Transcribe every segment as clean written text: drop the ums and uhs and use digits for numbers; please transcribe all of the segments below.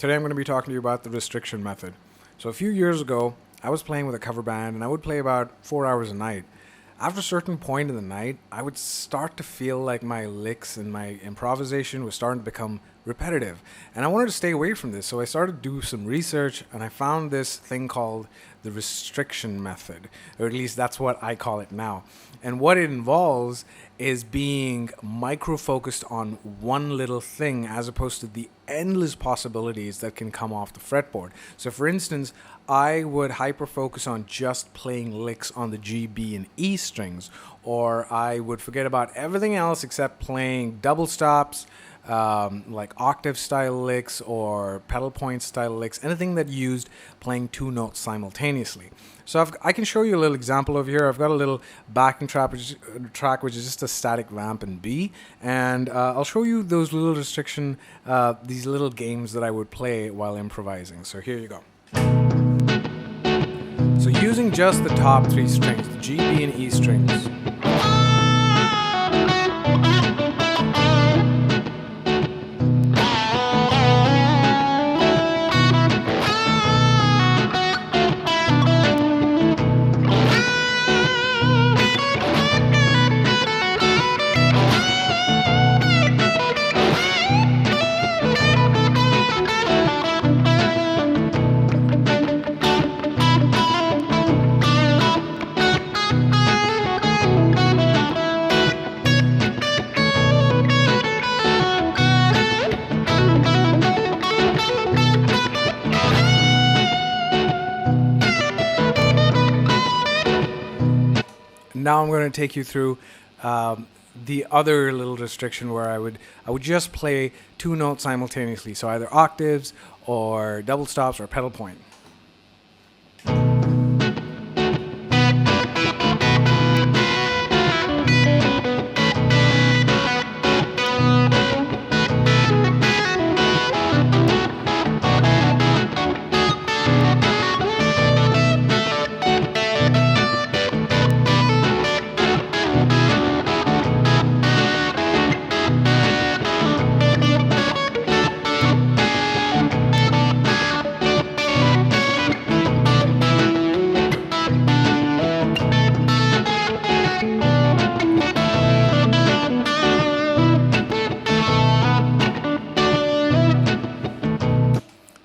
Today I'm going to be talking to you about the restriction method. So a few years ago, I was playing with a cover band and I would play about 4 hours a night. After a certain point in the night, I would start to feel like my licks and my improvisation was starting to become repetitive. And I wanted to stay away from this, so I started to do some research and I found this thing called the restriction method, or at least that's what I call it now. And what it involves is being micro-focused on one little thing as opposed to the endless possibilities that can come off the fretboard. So for instance, I would hyper-focus on just playing licks on the G, B, and E strings, or I would forget about everything else except playing double stops, like octave style licks or pedal point style licks, anything that used playing two notes simultaneously. So I can show you a little example over here. I've got a little backing track which is just a static vamp in B, and I'll show you those little restriction, these little games that I would play while improvising. So here you go. So using just the top three strings, the G, B, and E strings. Now I'm going to take you through the other little restriction where I would just play two notes simultaneously, so either octaves or double stops or pedal point.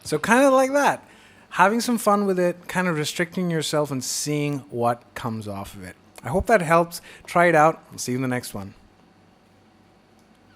So kind of like that, having some fun with it, kind of restricting yourself and seeing what comes off of it. I hope that helps. Try it out. I'll see you in the next one.